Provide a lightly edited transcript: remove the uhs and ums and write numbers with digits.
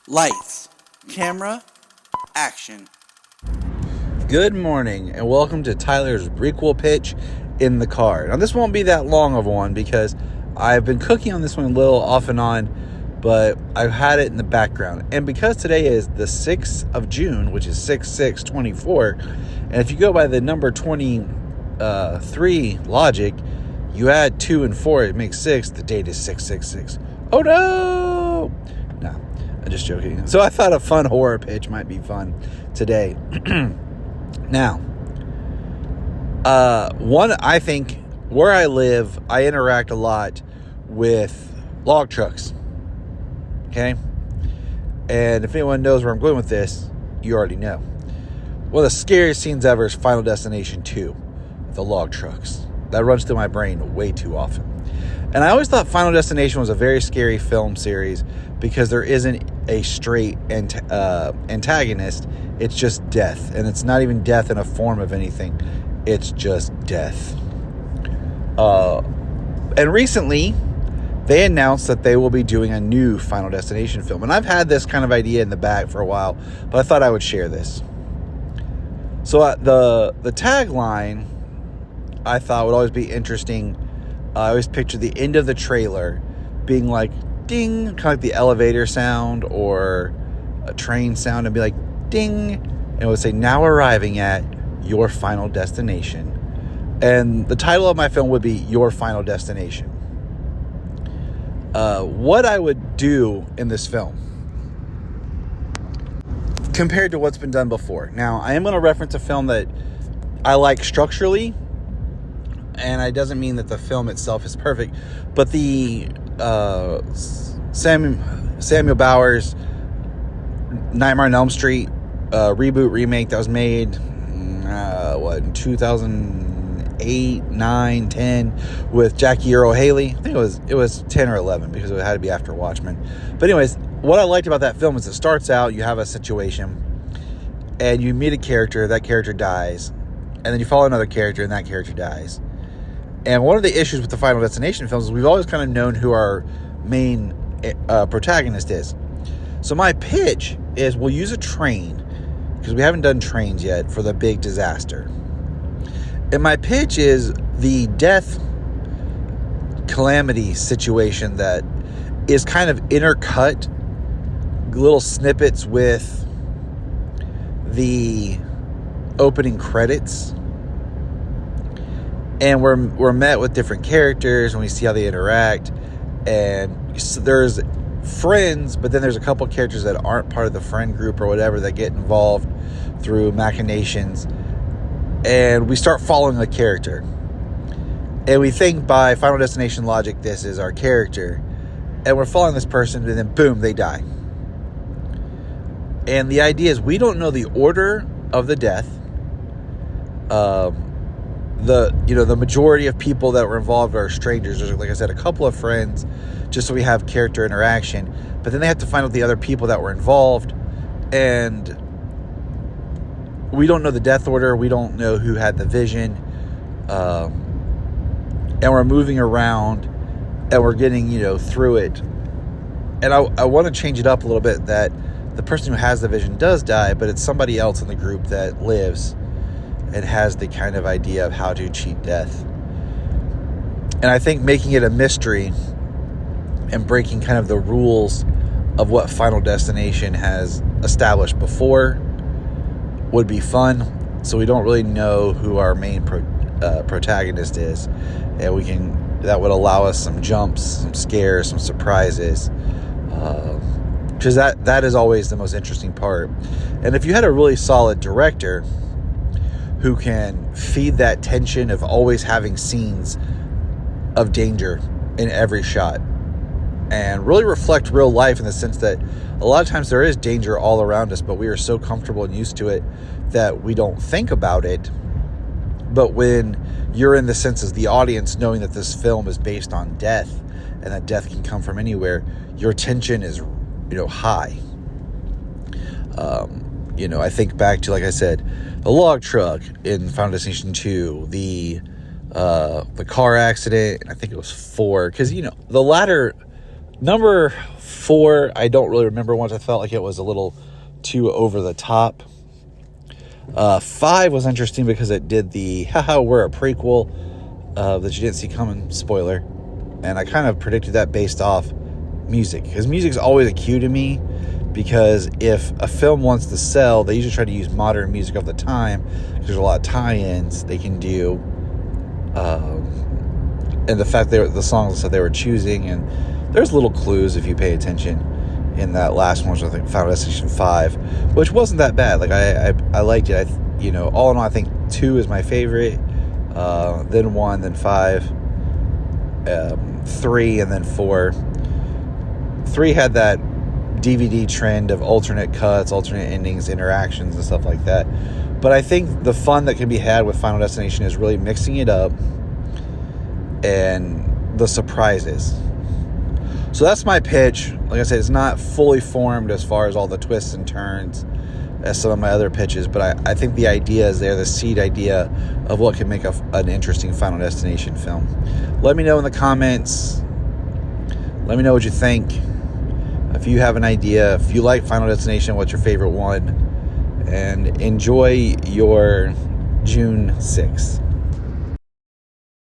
Lights, camera, action. Good morning, and welcome to Tyler's Requel pitch in the car. Now, this won't be that long of one because I've been cooking on this one a little off and on, but I've had it in the background. And because today is the 6th of June, which is 6/6/24, and if you go by the number 23 logic, you add 2 and 4, it makes 6. The date is 666. Oh no! No, I'm just joking. So I thought a fun horror pitch might be fun today. Now, I think where I live, I interact a lot with log trucks. Okay? And if anyone knows where I'm going with this, you already know. One of the scariest scenes ever is Final Destination 2, the log trucks. That runs through my brain way too often. And I always thought Final Destination was a very scary film series because there isn't a straight antagonist. It's just death. And it's not even death in a form of anything. It's just death. And recently, they announced that they will be doing a new Final Destination film. And I've had this kind of idea in the bag for a while, but I thought I would share this. So the tagline I thought would always be interesting. I always picture the end of the trailer being like ding, kind of like the elevator sound or a train sound, and be like ding, and it would say now arriving at your final destination. And the title of my film would be Your Final Destination. What I would do in this film compared to what's been done before. Now, I am going to reference a film that I like structurally, and it doesn't mean that the film itself is perfect, but the Samuel Bowers Nightmare on Elm Street reboot remake that was made in 2008, 9, 10 with Jackie Earle Haley. I think it was 10 or 11 because it had to be after Watchmen. But anyways, what I liked about that film is it starts out, you have a situation and you meet a character, that character dies, and then you follow another character and that character dies. And one of the issues with the Final Destination films is we've always kind of known who our main protagonist is. So my pitch is we'll use a train, because we haven't done trains yet, for the big disaster. And my pitch is the death calamity situation that is kind of intercut little snippets with the opening credits. And we're met with different characters, and we see how they interact. And there's friends, but then there's a couple characters that aren't part of the friend group or whatever that get involved through machinations. And we start following a character. And we think by Final Destination logic, this is our character. And we're following this person, and then boom, they die. And the idea is we don't know the order of the death. The majority of people that were involved are strangers. There's, like I said, a couple of friends, just so we have character interaction. But then they have to find out the other people that were involved, and we don't know the death order. We don't know who had the vision, and we're moving around, and we're getting through it. And I want to change it up a little bit, that the person who has the vision does die, but it's somebody else in the group that lives and has the kind of idea of how to cheat death. And I think making it a mystery and breaking kind of the rules of what Final Destination has established before would be fun. So we don't really know who our main protagonist is, and that would allow us some jumps, some scares, some surprises, because that is always the most interesting part. And if you had a really solid director who can feed that tension of always having scenes of danger in every shot and really reflect real life, in the sense that a lot of times there is danger all around us, but we are so comfortable and used to it that we don't think about it. But when you're in the sense as the audience, knowing that this film is based on death and that death can come from anywhere, your tension is high. I think back to, like I said, the log truck in Final Destination 2, the car accident, I think it was 4, because the latter number 4, I don't really remember once. I felt like it was a little too over the top. 5 was interesting because it did the we're a prequel that you didn't see coming spoiler, and I kind of predicted that based off music, because music's always a cue to me, because if a film wants to sell, they usually try to use modern music of the time, because there's a lot of tie-ins they can do, and the fact the songs that they were choosing, and there's little clues if you pay attention in that last one, which I think Final Destination 5, which wasn't that bad. Like I liked it. All in all, I think 2 is my favorite, then 1, then 5, 3, and then 4. 3 had that DVD trend of alternate cuts, alternate endings, interactions, and stuff like that. But I think the fun that can be had with Final Destination is really mixing it up and the surprises. So that's my pitch. Like I said, it's not fully formed as far as all the twists and turns as some of my other pitches, but I think the idea is there, the seed idea of what can make an interesting Final Destination film. Let me know in the comments. Let me know what you think. If you have an idea, if you like Final Destination, what's your favorite one? And enjoy your June 6th.